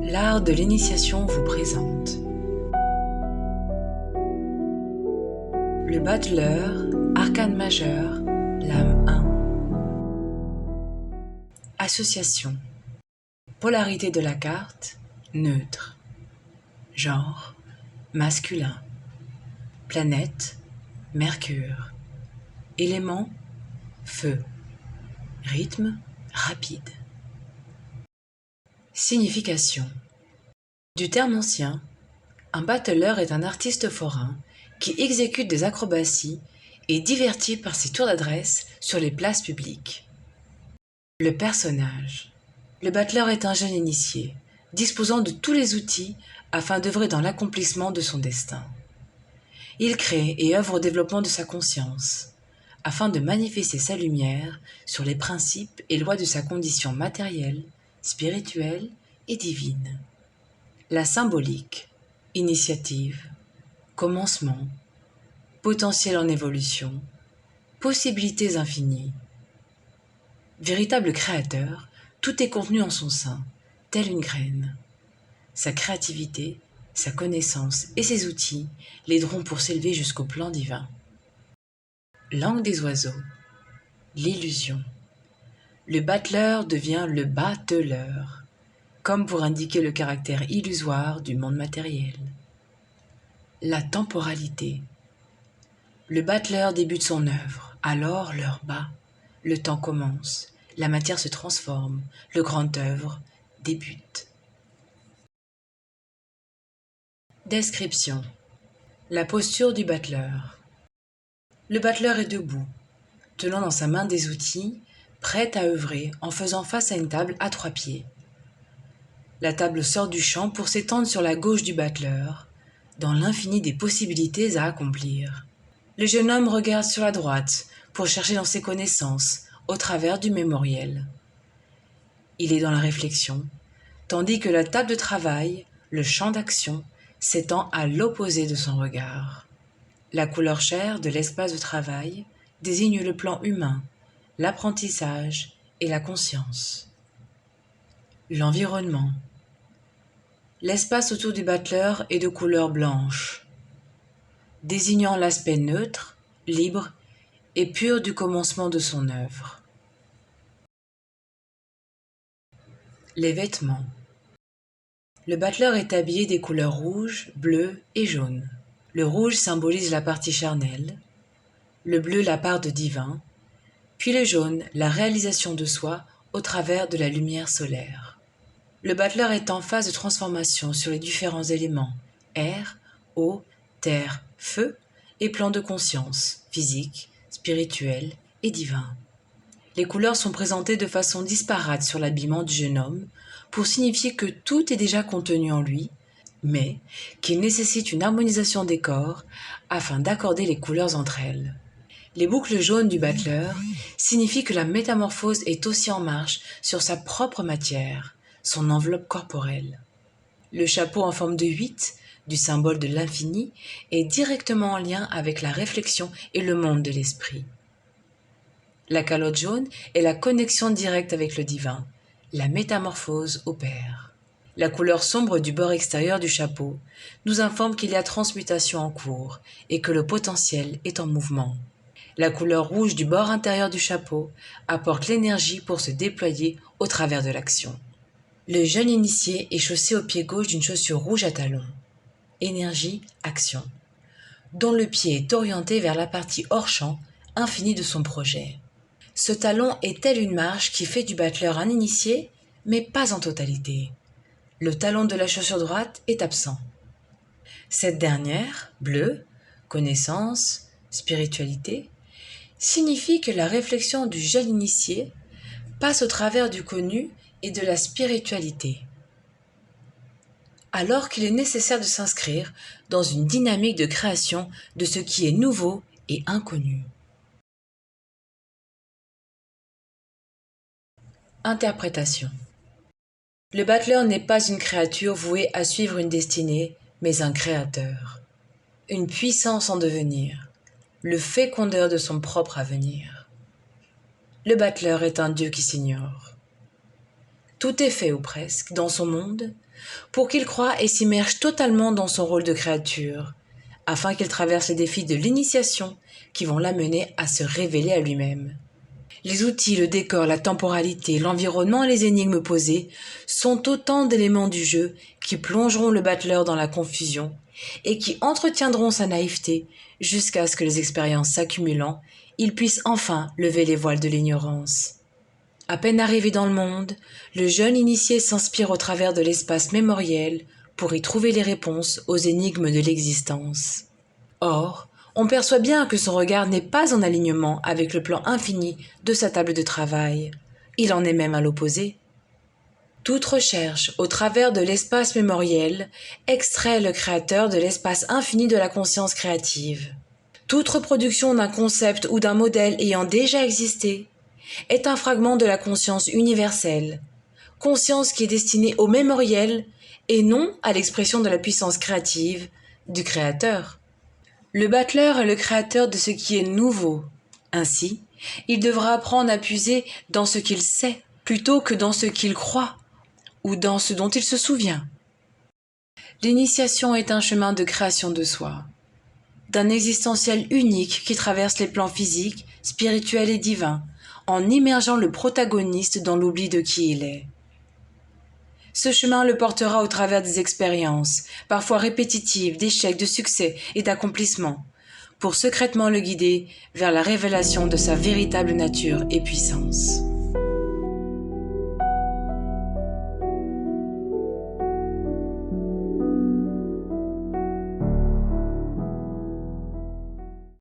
L'art de l'initiation vous présente le battleur, arcane majeur, lame 1. Association. Polarité de la carte, neutre. Genre, masculin. Planète, Mercure. Élément, feu. Rythme, rapide. Signification. Du terme ancien, un battleur est un artiste forain qui exécute des acrobaties et divertit par ses tours d'adresse sur les places publiques. Le personnage. Le battleur est un jeune initié, disposant de tous les outils afin d'œuvrer dans l'accomplissement de son destin. Il crée et œuvre au développement de sa conscience, afin de manifester sa lumière sur les principes et lois de sa condition matérielle, spirituelle et divine. La symbolique. Initiative, commencement, potentiel en évolution, possibilités infinies. Véritable créateur, tout est contenu en son sein, telle une graine. Sa créativité, sa connaissance et ses outils l'aideront pour s'élever jusqu'au plan divin. Langue des oiseaux. L'illusion. Le battleur devient le battleur, comme pour indiquer le caractère illusoire du monde matériel. La temporalité. Le battleur débute son œuvre, alors l'heure bat, le temps commence, la matière se transforme, le grand œuvre débute. Description. La posture du battleur. Le battleur est debout, tenant dans sa main des outils, prêt à œuvrer en faisant face à une table à 3 pieds. La table sort du champ pour s'étendre sur la gauche du battleur, dans l'infini des possibilités à accomplir. Le jeune homme regarde sur la droite pour chercher dans ses connaissances au travers du mémoriel. Il est dans la réflexion, tandis que la table de travail, le champ d'action, s'étend à l'opposé de son regard. La couleur chair de l'espace de travail désigne le plan humain, l'apprentissage et la conscience. L'environnement. L'espace autour du battleur est de couleur blanche, désignant l'aspect neutre, libre et pur du commencement de son œuvre. Les vêtements. Le battleur est habillé des couleurs rouge, bleu et jaune. Le rouge symbolise la partie charnelle, le bleu la part de divin, puis le jaune la réalisation de soi au travers de la lumière solaire. Le battleur est en phase de transformation sur les différents éléments air, eau, terre, feu et plan de conscience, physique, spirituel et divin. Les couleurs sont présentées de façon disparate sur l'habillement du jeune homme pour signifier que tout est déjà contenu en lui, mais qu'il nécessite une harmonisation des corps afin d'accorder les couleurs entre elles. Les boucles jaunes du battleur signifient que la métamorphose est aussi en marche sur sa propre matière, son enveloppe corporelle. Le chapeau en forme de 8, du symbole de l'infini, est directement en lien avec la réflexion et le monde de l'esprit. La calotte jaune est la connexion directe avec le divin. La métamorphose opère. La couleur sombre du bord extérieur du chapeau nous informe qu'il y a transmutation en cours et que le potentiel est en mouvement. La couleur rouge du bord intérieur du chapeau apporte l'énergie pour se déployer au travers de l'action. Le jeune initié est chaussé au pied gauche d'une chaussure rouge à talons. Énergie, action. Dont le pied est orienté vers la partie hors champ, infinie de son projet. Ce talon est tel une marche qui fait du battleur un initié, mais pas en totalité. Le talon de la chaussure droite est absent. Cette dernière, bleue, connaissance, spiritualité, signifie que la réflexion du jeune initié passe au travers du connu et de la spiritualité, alors qu'il est nécessaire de s'inscrire dans une dynamique de création de ce qui est nouveau et inconnu. Interprétation. Le battleur n'est pas une créature vouée à suivre une destinée, mais un créateur, une puissance en devenir, le fécondeur de son propre avenir. Le battleur est un dieu qui s'ignore. Tout est fait, ou presque, dans son monde, pour qu'il croie et s'immerge totalement dans son rôle de créature, afin qu'il traverse les défis de l'initiation qui vont l'amener à se révéler à lui-même. Les outils, le décor, la temporalité, l'environnement et les énigmes posées sont autant d'éléments du jeu qui plongeront le battleur dans la confusion et qui entretiendront sa naïveté jusqu'à ce que les expériences s'accumulant, il puisse enfin lever les voiles de l'ignorance. À peine arrivé dans le monde, le jeune initié s'inspire au travers de l'espace mémoriel pour y trouver les réponses aux énigmes de l'existence. Or, on perçoit bien que son regard n'est pas en alignement avec le plan infini de sa table de travail. Il en est même à l'opposé. Toute recherche au travers de l'espace mémoriel extrait le créateur de l'espace infini de la conscience créative. Toute reproduction d'un concept ou d'un modèle ayant déjà existé est un fragment de la conscience universelle, conscience qui est destinée au mémoriel et non à l'expression de la puissance créative du créateur. Le battleur est le créateur de ce qui est nouveau. Ainsi, il devra apprendre à puiser dans ce qu'il sait plutôt que dans ce qu'il croit ou dans ce dont il se souvient. L'initiation est un chemin de création de soi, d'un existentiel unique qui traverse les plans physiques, spirituels et divins, en immergeant le protagoniste dans l'oubli de qui il est. Ce chemin le portera au travers des expériences, parfois répétitives, d'échecs, de succès et d'accomplissements, pour secrètement le guider vers la révélation de sa véritable nature et puissance.